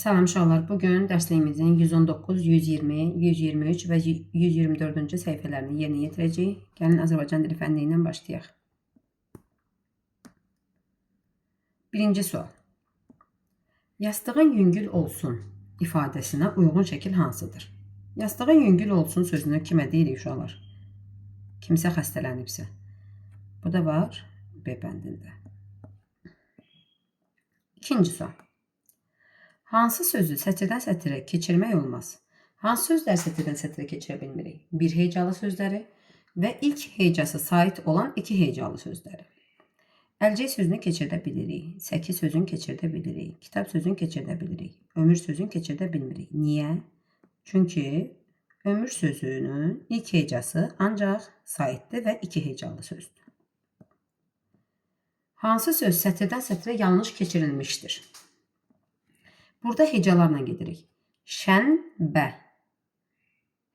Salam uşaqlar, bugün dərsliyimizin 119, 120, 123 və 124-cü səhifələrini yerinə yetirəcəyik. Gəlin Azərbaycan dili fənni ilə başlayaq. Birinci sual. Yastığın yüngül olsun ifadəsinə uyğun şəkil hansıdır? Yastığın yüngül olsun sözünü kimə deyirik uşaqlar? Kimsə xəstələnibsə. Bu da var B bəndində. İkinci sual. Hansı sözü sətirdən sətirə keçirmək olmaz? Hansı sözləri sətirdən sətirə keçirə bilmirik? Bir hecalı sözləri və ilk hecası sait olan iki hecalı sözləri. Əlcək sözünü keçirdə bilirik, səki sözünü keçirdə bilirik, kitab sözünü keçirdə bilirik, ömür sözünü keçirdə bilmirik. Niyə? Çünki ömür sözünün ilk hecası ancaq saitdir və iki hecalı sözdür. Hansı söz sətirdən sətirə yanlış keçirilmişdir? Burada hecalarla gedirik. Şənbə,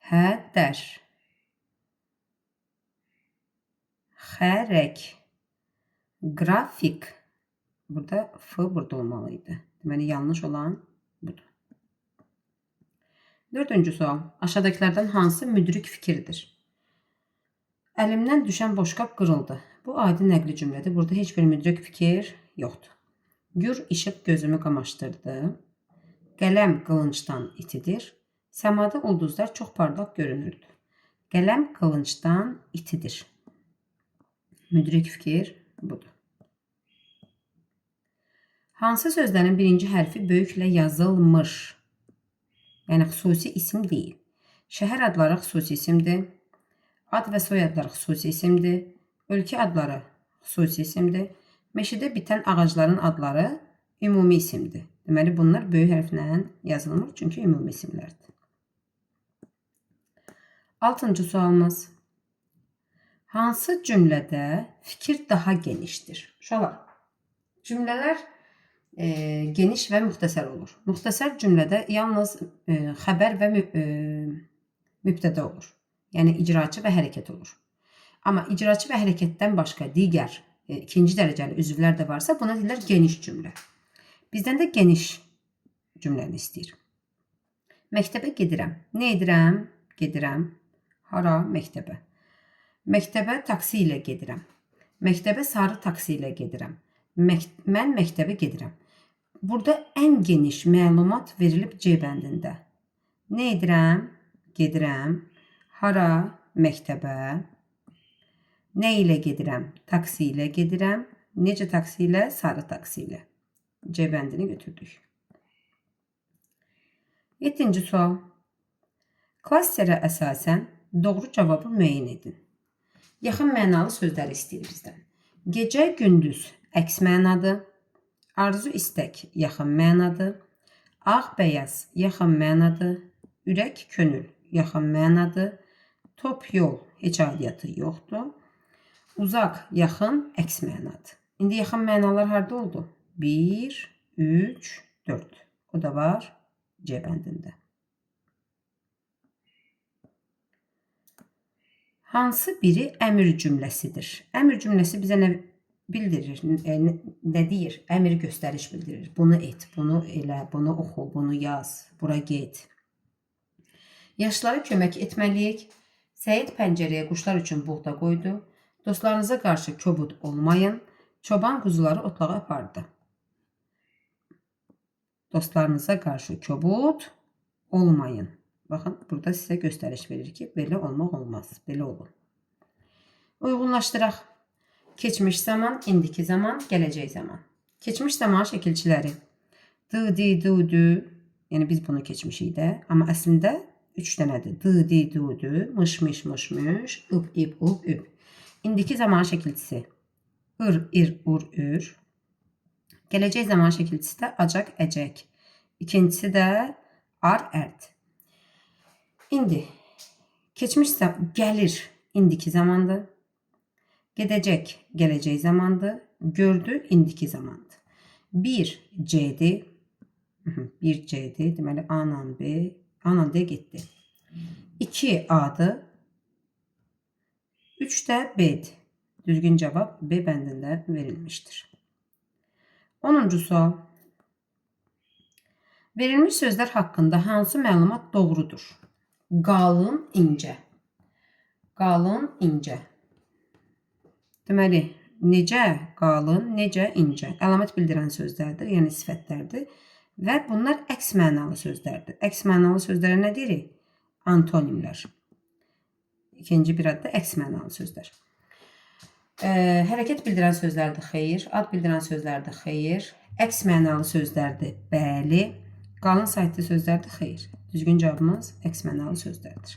hədər, xərək, qrafik. Burada F burada olmalıydı. Deməli, yanlış olan budur. Dördüncü sual. Aşağıdakilərdən hansı müdrik fikirdir? Əlimdən düşən boşqab qırıldı. Bu adi nəqli cümlədir. Burada heç bir müdrik fikir yoxdur. Gür işıq gözümü qamaşdırdı. Qələm qılıncdan itidir. Səmada ulduzlar çox parlaq görünürdü. Qələm qılıncdan itidir. Müdrik fikir budur. Hansı sözlərin birinci hərfi böyüklə yazılmır? Yəni, xüsusi isim deyil. Şəhər adları xüsusi isimdir. Ad və soyadları xüsusi isimdir. Ölkə adları xüsusi isimdir. Meşədə bitən ağacların adları ümumi isimdir. Deməli, bunlar böyük hərflə yazılmır, çünki ümumi isimlərdir. 6-cı sualımız. Hansı cümlədə fikir daha genişdir? Uşaqlar, cümlələr geniş və müxtəsər olur. Müxtəsər cümlədə yalnız xəbər və mübtədə olur. Yəni, icraçı və hərəkət olur. Amma icraçı və hərəkətdən başqa digər ikinci dərəcəli üzvlər də varsa, buna deyirlər geniş cümlə. Bizdən də geniş cümləni istəyir. Məktəbə gedirəm. Nə edirəm? Gedirəm. Hara? Məktəbə. Məktəbə taksi ilə gedirəm. Məktəbə sarı taksi ilə gedirəm. Mən məktəbə gedirəm. Burada ən geniş məlumat verilib C bəndində. Nə edirəm? Gedirəm. Hara? Məktəbə. Nə ilə gedirəm? Taksi ilə gedirəm. Necə taksi ilə? Sarı taksi ilə. C bəndini götürdük. 7-ci sual. Klasterə əsasən doğru cavabı müəyyən edin. Yaxın mənalı sözləri istəyir bizdən. Gecə, gündüz əks mənadır. Arzu, istək yaxın mənadır. Ağ, bəyaz yaxın mənadır. Ürək, könül yaxın mənadır. Top, yol heç aidiyyatı yoxdur. Uzaq, yaxın əks mənadır. İndi yaxın mənalar harda oldu? 1, 3, 4. O da var C bəndində. Hansı biri əmr cümləsidir? Əmr cümləsi bizə nə bildirir? Nə deyir? Əmr göstəriş bildirir. Bunu et, bunu elə, bunu oxu, bunu yaz, bura get. Yaşlılara kömək etməliyik. Səid pəncərəyə quşlar üçün buğda qoydu. Dostlarınıza qarşı kobud olmayın. Çoban quzuları otlağa apardı. Dostlarınıza qarşı kobud olmayın. Baxın, burada sizə göstəriş verir ki, belə olmaq olmaz. Belə olun. Uyğunlaşdıraq. Keçmiş zaman, indiki zaman, gələcək zaman. Keçmiş zaman şəkilçiləri. D, di, du, dü. Yəni, biz bunu keçmişik də. Amma əslində 3 dənədir. D, di, du, dü. Mış, miş, mış, mış. Üb, ib, ub, üb. İndiki zaman şəkilçisi. Ir, ir, ur, ür. Gələcək zaman şəkilçisi də acaq, əcək. İkincisi də ar, ərd. İndi, keçmiş gəlir, indiki zamandır. Gedəcək, gələcək zamandır. Gördü, indiki zamandır. 1 C-dir. 1 C-dir. Deməli, A-nan B. A-nan D getdi. 2 A-dır. 3 də B-dir. Düzgün cavab B bəndində verilmişdir. 10-cu sual. Verilmiş sözlər haqqında hansı məlumat doğrudur? Qalın, incə. Qalın, incə. Deməli, necə, qalın, necə, incə. Əlamət bildirən sözlərdir, yəni sifətlərdir. Və bunlar əks mənalı sözlərdir. Əks mənalı sözlərə nə deyirik? Antonimlər. İkinci bir adda əks mənalı sözlər. Hərəkət bildirən sözlərdir, xeyr. Ad bildirən sözlərdir, xeyr. Əks mənalı sözlərdir, bəli. Qalın saytlı sözlərdir, xeyr. Düzgün cavabımız əks mənalı sözlərdir.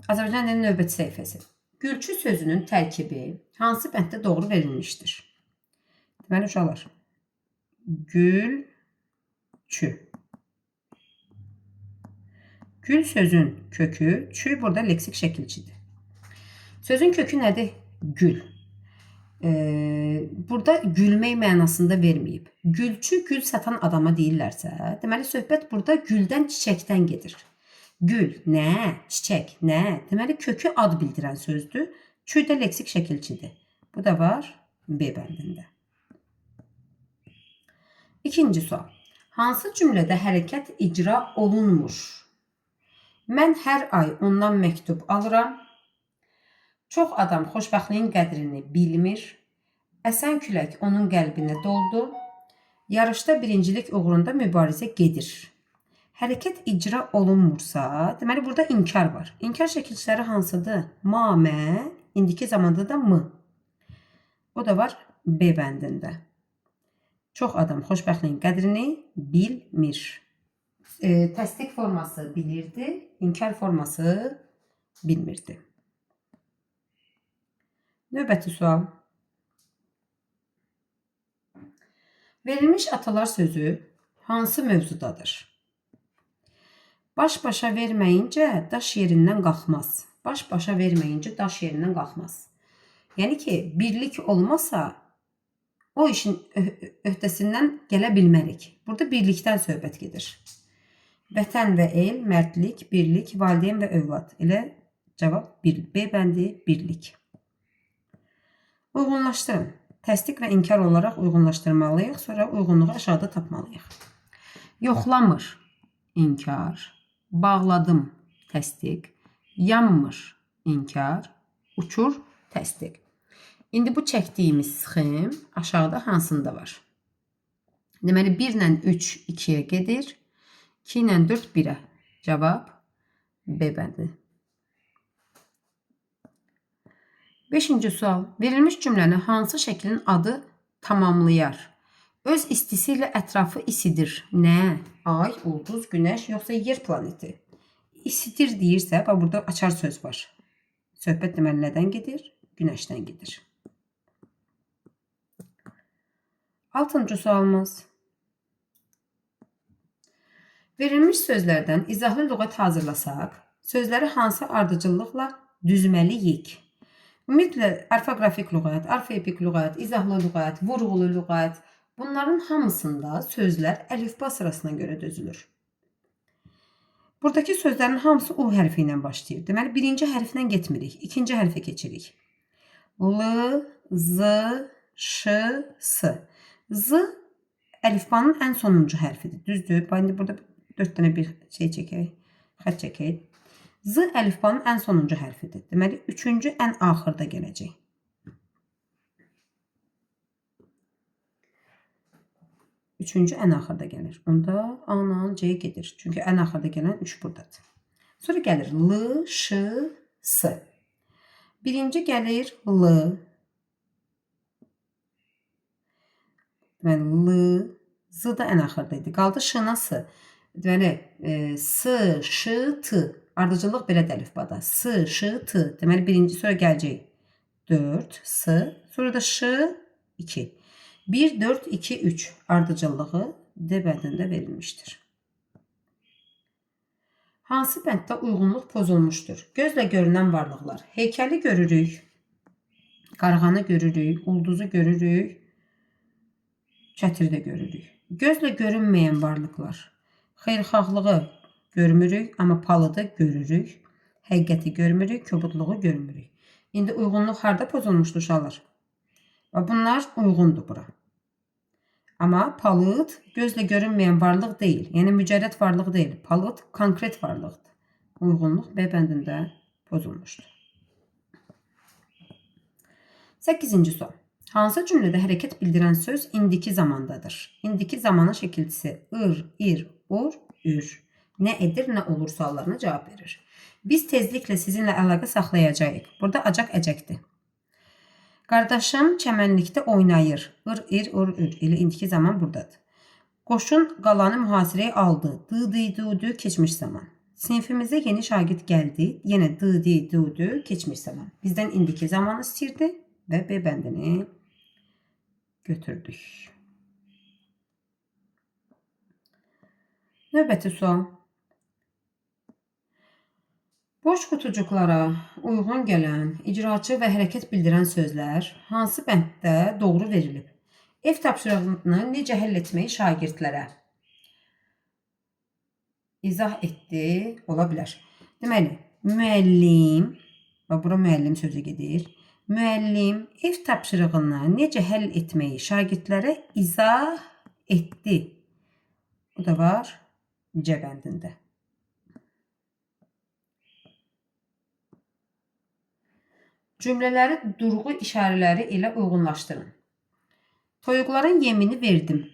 Azərbaycan dilinin növbəti səhifəsi. Gülçü sözünün tərkibi hansı bənddə doğru verilmişdir? Deməli, uşaqlar. Gülçü. Gül sözün kökü, çü burada leksik şəkilçidir. Sözün kökü nədir? Gül. Burada gülmək mənasında verməyib. Gülçü, gül satan adama deyirlərsə, deməli, söhbət burada güldən, çiçəkdən gedir. Gül, nə? Çiçək, nə? Deməli, kökü ad bildirən sözdür. Çü də leksik şəkilçidir. Bu da var B bəndində. İkinci sual. Hansı cümlədə hərəkət icra olunmur? Mən hər ay ondan məktub alıram. Çox adam xoşbəxtliyin qədrini bilmir. Əsən külək onun qəlbinə doldu. Yarışda birincilik uğrunda mübarizə gedir. Hərəkət icra olunmursa, deməli burada inkar var. İnkar şəkilçiləri hansıdır? Ma, mə, indiki zamanda da mı. O da var B bəndində. Çox adam xoşbəxtliyin qədrini bilmir. Təsdiq forması bilirdi, inkar forması bilmirdi. Növbəti sual. Verilmiş atalar sözü hansı mövzudadır? Baş-başa verməyincə daş yerindən qalxmaz. Baş-başa verməyincə daş yerindən qalxmaz. Yəni ki, birlik olmasa o işin öhdəsindən gələ bilmərik. Burada birlikdən söhbət gedir. Vətən və el, mərdlik, birlik, valideyn və övlad. Elə cavab B bəndi birlik. Uyğunlaşdırın. Təsdiq və inkar olaraq uyğunlaşdırmalıyıq, sonra uyğunluğu aşağıda tapmalıyıq. Yoxlamır, inkar. Bağladım, təsdiq. Yanmır, inkar. Uçur, təsdiq. İndi bu çəkdiyimiz sxem aşağıda hansında var? Deməli, 1 ilə 3 2-yə gedir. 2 ilə 4 1-ə. Cavab B bəndi. 5-ci sual. Verilmiş cümləni hansı şəklin adı tamamlayar? Öz istisi ilə ətrafı isidir. Nə? Ay, ulduz, günəş, yoxsa yer planeti? İsidir deyirsə, burada açar söz var. Söhbət deməli nədən gedir? Günəşdən gedir. 6-cı sualımız. Verilmiş sözlərdən izahlı lüğət hazırlasaq, sözləri hansı ardıcıllıqla düzməliyik? Ümumiyyətlə, orfoqrafik lüğət, orfoepik lüğət, izahlı lüğət, vurğulu lüğət, bunların hamısında sözlər əlifba sırasına görə düzülür. Buradakı sözlərin hamısı U hərfi ilə başlayır. Deməli, birinci hərfdən getmirik, ikinci hərfə keçirik. L, Z, Ş, S. Z əlifbanın ən sonuncu hərfidir. Düzdür? İndi burada 4 dənə bir şey çəkək, xət çəkək. Z əlifbanın ən sonuncu hərfidir. Deməli, üçüncü ən axırda gələcək. Üçüncü ən axırda gəlir. Onda A-la C gedir. Çünki ən axırda gələn 3 buradadır. Sonra gəlir L, Ş, S. Birinci gəlir L. Deməli, L, Z da ən axırda idi. Qaldı Ş-na S. Deməli, S, Ş, T. Ardıcıllıq belə əlifbada. S, Ş, T. Deməli, birinci sonra gələcək 4, S. Sonra da Ş, 2. 1, 4, 2, 3 ardıcıllığı D bəndində verilmişdir. Hansı bənddə uyğunluq pozulmuşdur? Gözlə görünən varlıqlar. Heykəli görürük, qarğanı görürük, ulduzu görürük, çətirdə görürük. Gözlə görünməyən varlıqlar. Xeyirxahlığı görmürük, amma palıdı görürük. Həqiqəti görmürük, kobudluğu görmürük. İndi uyğunluq harda pozulmuşdur uşaqlar? Və bunlar uyğundur bura. Amma palıd gözlə görünməyən varlıq deyil. Yəni mücərrəd varlıq deyil. Palıd konkret varlıqdır. Uyğunluq B bəndində pozulmuşdur. 8-ci sual. Hansı cümlədə hərəkət bildirən söz indiki zamandadır? İndiki zamanın şəkilçisi ir, ur, ür. Nə edir, nə olur suallarına cavab verir. Biz tezliklə sizinlə əlaqə saxlayacağıq. Burada acaq əcəkdir. Qardaşım çəmənlikdə oynayır. Ir, ur, ür. Elə indiki zaman buradadır. Qoşun qalanı mühasirəyə aldı. D, keçmiş zaman. Sinifimizə yeni şagird gəldi. Yenə D, keçmiş zaman. Bizdən indiki zamanı istəyirdi və B bəndini götürdük. Növbəti sual. Boş qutucuqlara uyğun gələn, icraçı və hərəkət bildirən sözlər hansı bənddə doğru verilib? Ev tapşırığını necə həll etməyi şagirdlərə izah etdi, ola bilər. Deməli, müəllim, bura müəllim sözü gedir. Müəllim ev tapşırığını necə həll etməyi şagirdlərə izah etdi. Bu da var C bəndində. Cümlələri durğu işarələri ilə uyğunlaşdırın. Toyuqların yemini verdim.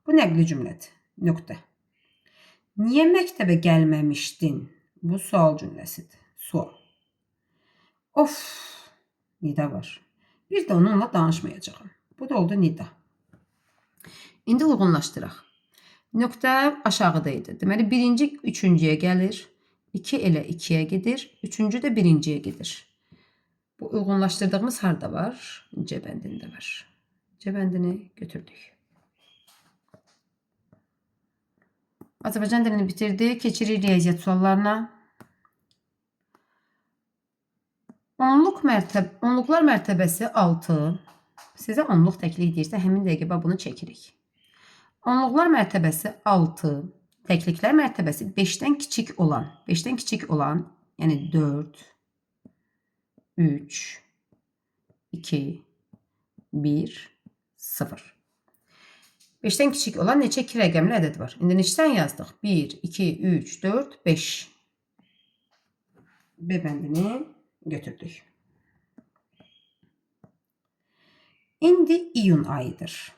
Bu nəqli cümlədir. Nöqtə. Niyə məktəbə gəlməmişdin? Bu sual cümləsidir. Sual. Of, nida var. Bir də onunla danışmayacağım. Bu da oldu nida. İndi uyğunlaşdıraq. Nöqtə aşağıda idi. Deməli, birinci üçüncüyə gəlir. 2 elə 2-yə gedir. Üçüncü də birinciyə gedir. Bu uyğunlaşdırdığımız harda var? C bəndində var. C bəndini götürdük. Azərbaycan dilini bitirdik. Keçirik riyaziyyat suallarına. Onluqlar mərtəbəsi 6. Sizə onluq təklik deyirsə, həmin dəqiqə bunu çəkirik. Onluqlar mərtəbəsi 6. Təkliklər mərtəbəsi 5-dən kiçik olan, yəni 4, 3, 2, 1, 0. 5-dən kiçik olan neçə 2 rəqəmli ədəd var? İndi neçədən yazdıq? 1, 2, 3, 4, 5. B bəndini götürdük. İndi iyun ayıdır.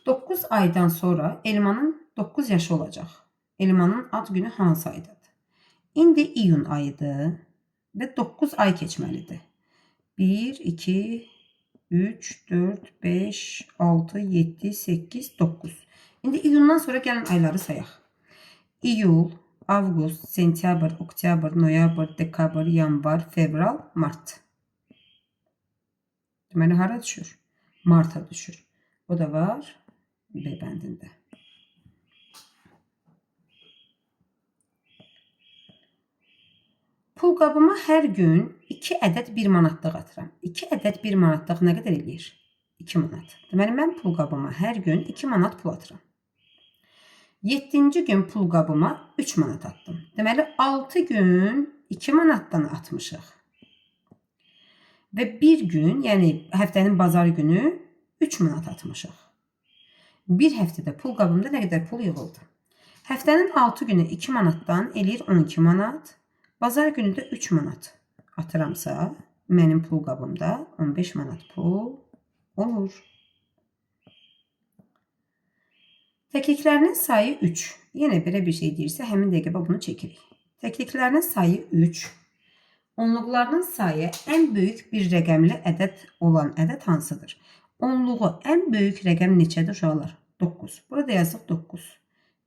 9 aydan sonra Elmanın 9 yaşı olacaq. Elmanın ad günü hansı aydadır? İndi iyun ayıdır və 9 ay keçməlidir. 1, 2, 3, 4, 5, 6, 7, 8, 9. İndi iyundan sonra gəlin ayları sayaq. İyul, avqust, sentyabr, oktyabr, noyabr, dekabr, yanvar, fevral, mart. Deməli, hara düşür? Marta düşür. O da var B bəndində. Pulqabıma hər gün 2 ədəd 1 manatlıq atıram. 2 ədəd 1 manatlıq nə qədər eləyir? 2 manat. Deməli, mən pulqabıma hər gün 2 manat pul atıram. 7-ci gün pulqabıma 3 manat atdım. Deməli, 6 gün 2 manatdan atmışıq. Və bir gün, yəni həftənin bazar günü 3 manat atmışıq. Bir həftədə pulqabımda nə qədər pul yığıldı? Həftənin 6 günü 2 manatdan eləyir 12 manat. Bazar günü də 3 manat atıramsa, mənim pulqabımda 15 manat pul olur. Təkliklərinin sayı 3. Yenə belə bir şey deyirsə, həmin dəqiqə bunu çəkirik. Təkliklərinin sayı 3. Onluqlarının sayı ən böyük bir rəqəmli ədəd olan ədəd hansıdır? Onluğu ən böyük rəqəm neçədir uşaqlar? 9. Burada yazıq 9.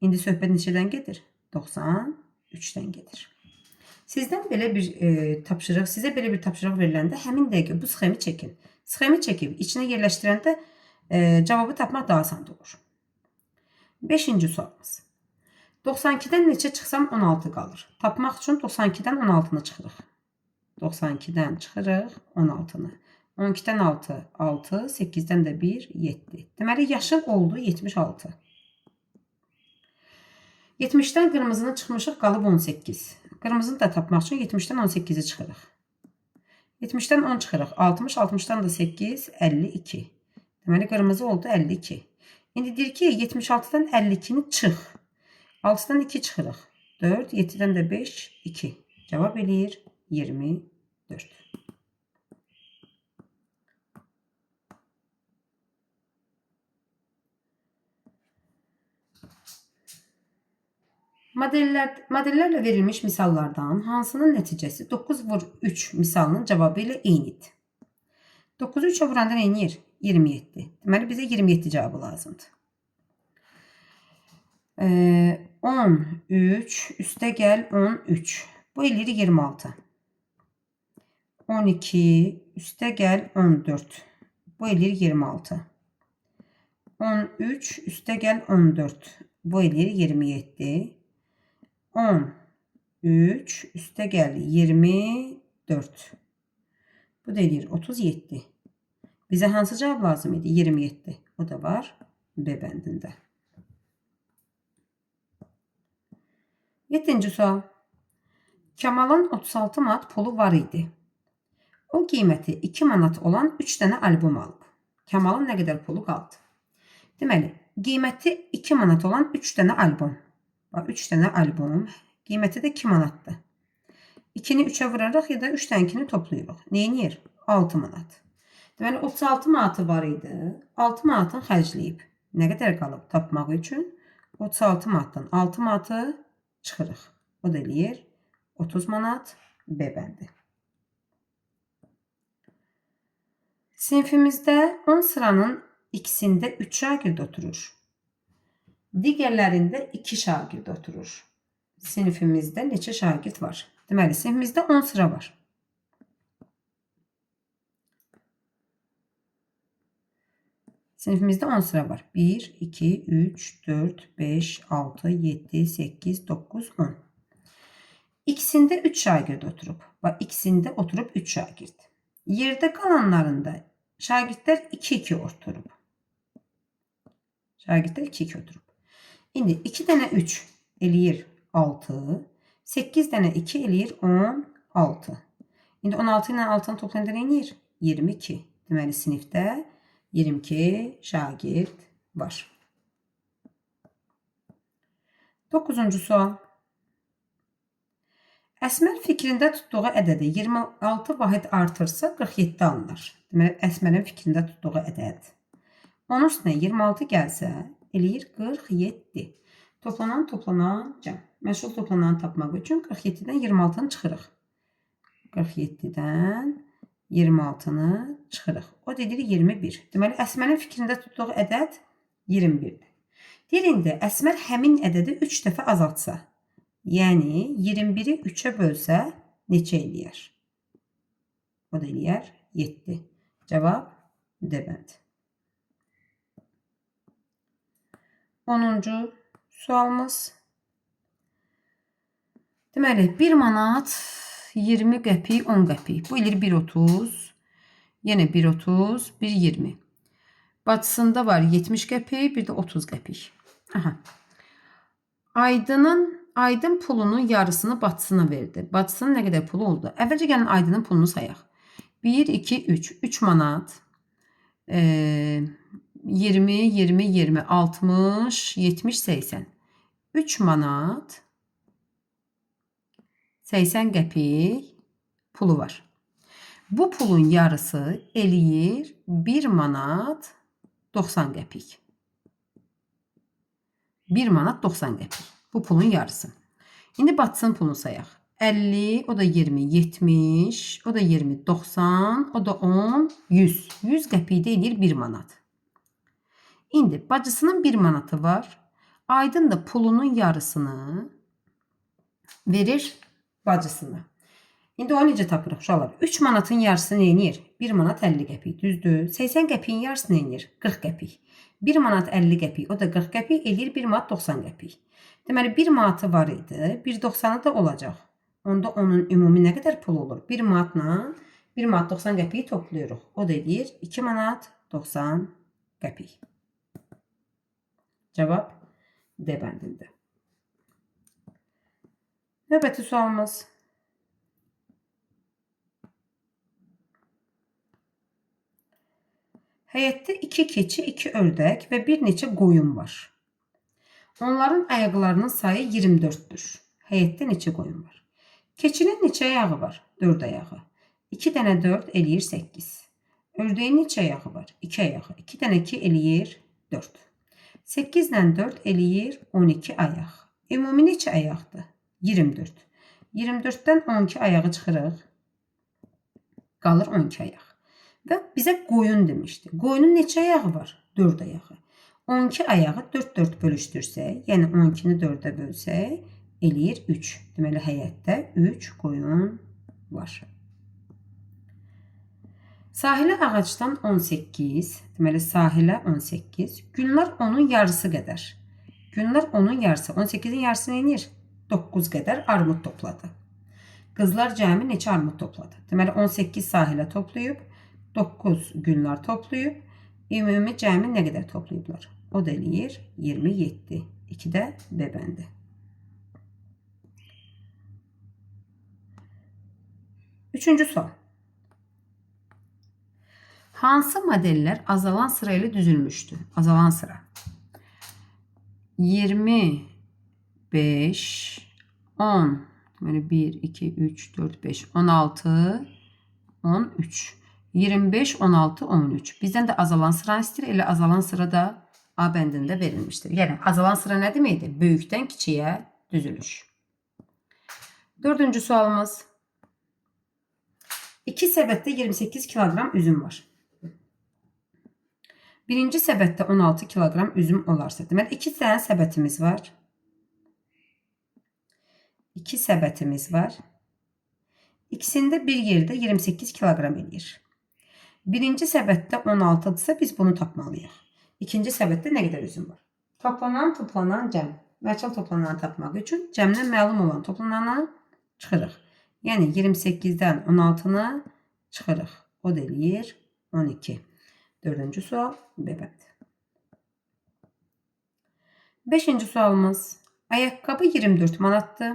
İndi söhbət neçədən gedir? 93-dən gedir. Sizə belə bir tapşırıq veriləndə həmin dəqiqə bu sxemi çəkin. Sxemi çəkib içinə yerləşdirəndə cavabı tapmaq daha asan olur. 5-ci sualımız. 92-dən neçə çıxsam 16 qalır. Tapmaq üçün 92-dən 16-nı çıxırıq. 92-dən çıxırıq 16-nı. 12-dən 6, 6, 8-dən də 1, 7. Deməli, yaşıl oldu 76. 70-dən qırmızını çıxmışıq, qalıb 18. Qırmızını da tapmaq üçün 70-dən 18-i çıxırıq. 70-dən 10 çıxırıq. 60, 60-dan da 8, 52. Deməli, qırmızı oldu 52. İndi deyir ki, 76-dan 52-ni çıx. 6-dan 2 çıxırıq. 4, 7-dən də 5, 2. Cavab eləyir 24. Modellərlə verilmiş misallardan hansının nəticəsi 9 vur 3 misalının cavabı ilə eynidir? 9-u 3-ə vuranda nə edir? 27. Deməli, bizə 27 cavabı lazımdır. 13 üstə gəl 13. Bu eləyir 26. 12 üstə gəl 14. Bu eləyir 26. 13 üstə gəl 14. Bu eləyir 27. 13 üstə gəl 24. Bu da eləyir 37. Bizə hansı cavab lazım idi? 27. O da var B bəndində. 7-ci sual. Kamalın 36 manat pulu var idi. O qiyməti 2 manat olan 3 dənə albom alıb. Kamalın nə qədər pulu qaldı? Deməli, qiyməti 2 manat olan 3 dənə albom. 3 dənə albom. Qiyməti də 2 manatdır. 2-ni 3-ə vuraraq ya da 3 dənəkini toplayırıq. Neyinir? 6 manat. Deməli, 36 manatı var idi. 6 manatını xərcləyib. Nə qədər qalıb tapmaq üçün? 36 manatdan 6 manatı çıxırıq. O da eləyir 30 manat B bəndi. Sinifimizdə 10 sıranın ikisində 3 şagird oturur. Digərlərində 2 şagird oturur. Sinifimizdə neçə şagird var? Deməli, sinifimizdə 10 sıra var. Sinifimizdə 10 sıra var. 1, 2, 3, 4, 5, 6, 7, 8, 9, 10. İkisində 3 şagird oturub. İkisində oturub 3 şagird. Yerdə qalanlarında şagirdlər 2-2 oturub. Şagirdlər 2-2 oturub. İndi 2 dənə 3 eləyir 6. 8 dənə 2 eləyir 16. İndi 16 ilə 6-nı toplayanda nə eləyir? 22. Deməli, sinifdə 22 şagird var. 9-cu sual. Əsmər fikrində tutduğu ədədi 26 vahid artırsa 47 alınır. Deməli, Əsmərin fikrində tutduğu ədəd. Onun üstünə 26 gəlsə, eləyir 47. Toplanan cəm. Məşğul toplananı tapmaq üçün 47-dən 26-nı çıxırıq. 47-dən 26-nı çıxırıq. O dedir 21. Deməli, Əsmərin fikrində tutduğu ədəd 21-dir. Deyir, indi Əsmər həmin ədədi 3 dəfə azaltsa, yəni 21-i 3-ə bölsə neçə eləyər? O da eləyər 7. Cavab D bənd. 10-cu sualımız. Deməli, 1 manat 20 qəpik 10 qəpik. Bu eləyir 1.30. Yenə 1.30, 1.20. Bacısında var 70 qəpik, bir də 30 qəpik. Aydın pulunun yarısını bacısına verdi. Bacısının nə qədər pulu oldu? Əvvəlcə gəlin Aydının pulunu sayaq. 1, 2, 3. 3 manat. 20, 20, 20, 60, 70, 80. 3 manat 80 qəpik pulu var. Bu pulun yarısı eləyir 1 manat 90 qəpik. 1 manat 90 qəpik. Bu pulun yarısı. İndi bacısının pulunu sayaq. 50, o da 20, 70, o da 20, 90, o da 10, 100. 100 qəpik də eləyir 1 manat. İndi bacısının 1 manatı var. Aydın da pulunun yarısını verir bacısına. İndi o necə tapırıq uşaqlar? 3 manatın yarısı nə edir? 1 manat 50 qəpik, düzdür? 80 qəpiyin yarısı nə edir? 40 qəpik. 1 manat 50 qəpik, o da 40 qəpik eləyir 1 manat 90 qəpik. Deməli, 1 manatı var idi, 1.90'ı da olacaq. Onda onun ümumi nə qədər pul olur? 1 manatla 1 manat 90 qəpiyi toplayırıq. O da edir 2 manat 90 qəpik. Cavab D bəndində. Növbəti sualımız. Həyətdə 2 keçi, 2 ördək və bir neçə qoyun var. Onların ayaqlarının sayı 24'dür. Həyətdə neçə qoyun var? Keçinin neçə ayağı var? 4 ayağı. 2 dənə 4 eləyir 8. Ördəyin neçə ayağı var? 2 ayağı. 2 dənə 2 eləyir 4. 8 ilə 4 eləyir 12 ayaq. Ümumi neçə ayaqdır? 24. 24'dən 12 ayağı çıxırıq. Qalır 12 ayaq. Və bizə qoyun demişdi. Qoyunun neçə ayağı var? 4 ayağı. 12 ayağı 4 bölüşdürsək, yəni 12-ni 4-ə bölsək, eləyir 3. Deməli, həyətdə 3 qoyun var. Sahilə ağacdan 18, deməli, sahilə 18, günlər onun yarısı qədər. Günlər onun yarısı, 18'in yarısı neyinir? 9 qədər armud topladı. Qızlar cəmi neçə armud topladı? Deməli, 18 sahilə toplayıb, 9 günlər toplayıb, ümumi cəmi nə qədər toplayıblar? O da eləyir 27. 2 də B bəndi. Üçüncü sual. Hansı modeller azalan sıra ilə düzülmüşdür? Azalan sıra. 25, 10, deməli 1, 2, 3, 4, 5, 16, 13. 25, 16, 13. Bizdən də azalan sıranı istəyir. Elə azalan sıra da A bəndində verilmişdir. Yəni, azalan sıra nə deməkdir? Böyükdən kiçiyə düzülüş. Dördüncü sualımız. 2 səbətdə 28 kilogram üzüm var. Birinci səbətdə 16 kilogram üzüm olarsa. Deməli, 2 dənə səbətimiz var. 2 səbətimiz var. İkisində bir yerdə 28 kilogram eləyir. Birinci səbətdə 16'dırsa biz bunu tapmalıyıq. İkinci səbətdə nə qədər üzüm var? Toplanan cəm. Məçal toplananı tapmaq üçün cəmdən məlum olan toplananı çıxırıq. Yəni 28'dən 16'nı çıxırıq. O da eləyir 12. Dördüncü sual B bəndi. Beşinci sualımız. Ayaqqabı 24 manatdır.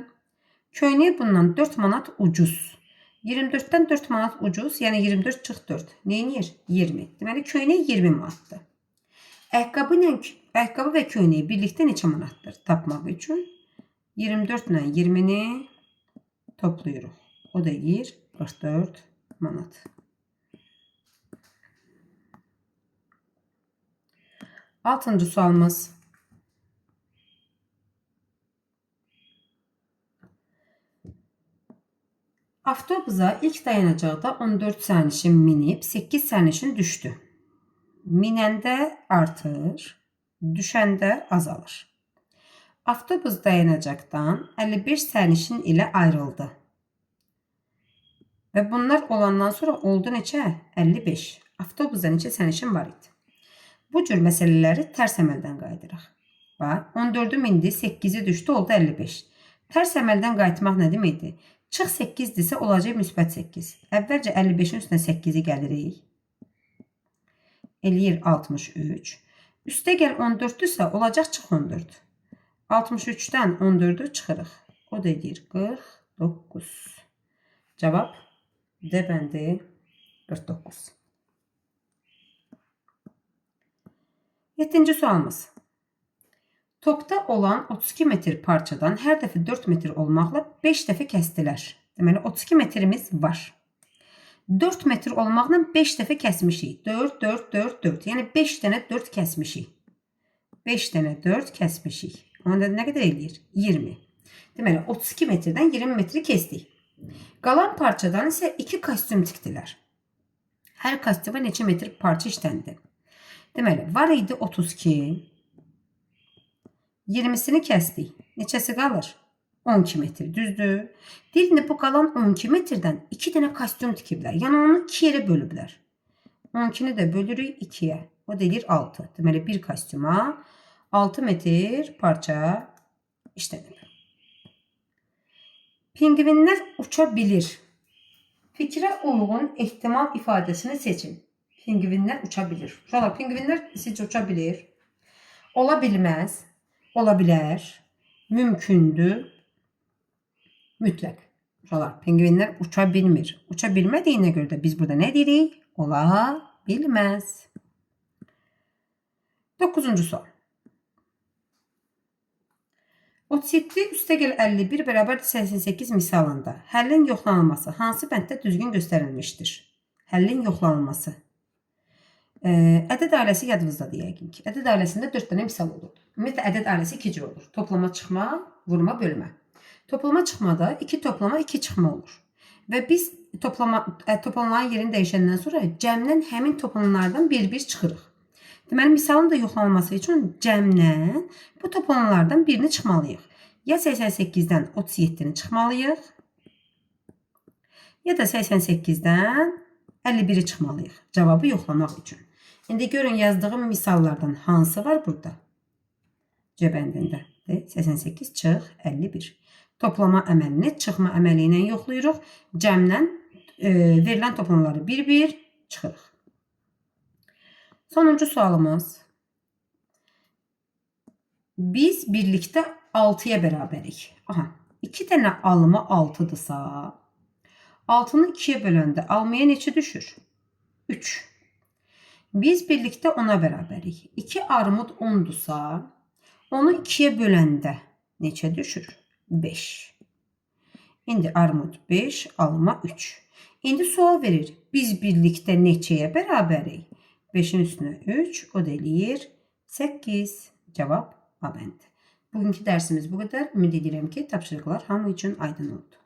Köynək bundan 4 manat ucuz. 24'dən 4 manat ucuz, yəni 24 çıx 4. Neyinir? 20. Deməli, köynək 20 manatdır. Ayaqqabı və köynəyi birlikdə neçə manatdır? Tapmaq üçün 24 ilə 20'ni toplayırıq. O da eləyir 44 manat. Altıncı sualımız. Avtobusa ilk dayanacaqda 14 sərnişin minib, 8 sərnişin düşdü. Minəndə artır, düşəndə azalır. Avtobus dayanacaqdan 51 sərnişin ilə ayrıldı. Və bunlar olandan sonra oldu neçə? 55. Avtobusda neçə sərnişin var idi? Bu cür məsələləri tərs əməldən qayıdırıq. Bax, 14'ü mindi, 8'i düşdü, oldu 55. Tərs əməldən qayıtmaq nə deməkdir? Çıx 8'dirsə olacaq müsbət 8. Əvvəlcə 55'in üstünə 8'i gəlirik. Eləyir 63. Üstə gəl 14'dürsə olacaq çıx 14. 63'dən 14'ü çıxırıq. O da edir 49. Cavab D bəndi 49. 7-ci sualımız. Topda olan 32 metr parçadan hər dəfə 4 metr olmaqla 5 dəfə kəsdilər. Deməli, 32 metrimiz var. 4 metr olmaqla 5 dəfə kəsmişik. 4, 4, 4, 4. Yəni 5 dənə 4 kəsmişik. 5 dənə 4 kəsmişik. Onda nə qədər eləyir? 20. Deməli, 32 metrdən 20 metri kesdik. Qalan parçadan isə 2 kostyum tikdilər. Hər kostyuma neçə metr parça işləndi? Deməli, var idi 32. 20'sini kəsdik. Neçəsi qalır? 12 metr, düzdür. Dilini bu qalan 12 metrdən 2 dənə kostyum tikiblər. Yəni onu 2 yerə bölüblər. 12'ni də bölürük 2'yə. O da edir 6. Deməli, bir kostyuma 6 metr parça işlənir. Pingvinlər uça bilir. Fikrə uyğun ehtimal ifadəsini seçin. Pingvinlər uça bilir. Uşaqlar, pingvinlər sizcə uça bilir? Ola bilməz. Ola bilər. Mümkündür. Mütləq. Uşaqlar, pingvinlər uça bilmir. Uça bilmədiyinə görə də biz burada nə deyirik? Ola bilməz. 9-cu sual. 37 üstəgəl 51 bərabər 88 misalında həllin yoxlanılması hansı bənddə düzgün göstərilmişdir? Həllin yoxlanılması. Ədəd ailəsi yadınızdadır yəqin ki. Ədəd ailəsində 4 dənə misal olur. Ümumiyyətlə ədəd ailəsi 2 cür olur. Toplama, çıxma, vurma, bölmə. Toplama, çıxmada 2 toplama, 2 çıxma olur. Və biz toplamaların yerini dəyişəndən sonra cəmdən həmin toplananlardan bir-bir çıxırıq. Deməli, misalın da yoxlanılması üçün cəmdən bu toplananlardan birini çıxmalıyıq. Ya 88-dən 37-ni çıxmalıyıq, ya da 88-dən 51-i çıxmalıyıq cavabı yoxlamaq üçün. İndi görün yazdığım misallardan hansı var burada? C bəndində. 88 çıx 51. Toplama əməlini çıxma əməli ilə yoxlayırıq. Cəmdən verilən toplamaları bir-bir çıxırıq. Sonuncu sualımız. Biz birlikdə 6-ya bərabərik. Aha, 2 dənə alma 6-dırsa, 6-nı 2-yə böləndə almaya neçə düşür? 3. Biz birlikdə 10-a bərabərik. 2 armud 10-dursa, onu 2-yə böləndə neçə düşür? 5. İndi armud 5, alma 3. İndi sual verir. Biz birlikdə neçəyə bərabərik? 5-in üstünə 3, o da eləyir 8. Cavab A bəndi. Bugünkü dərsimiz bu qədər. Ümid edirəm ki, tapşırıqlar hamı üçün aydın oldu.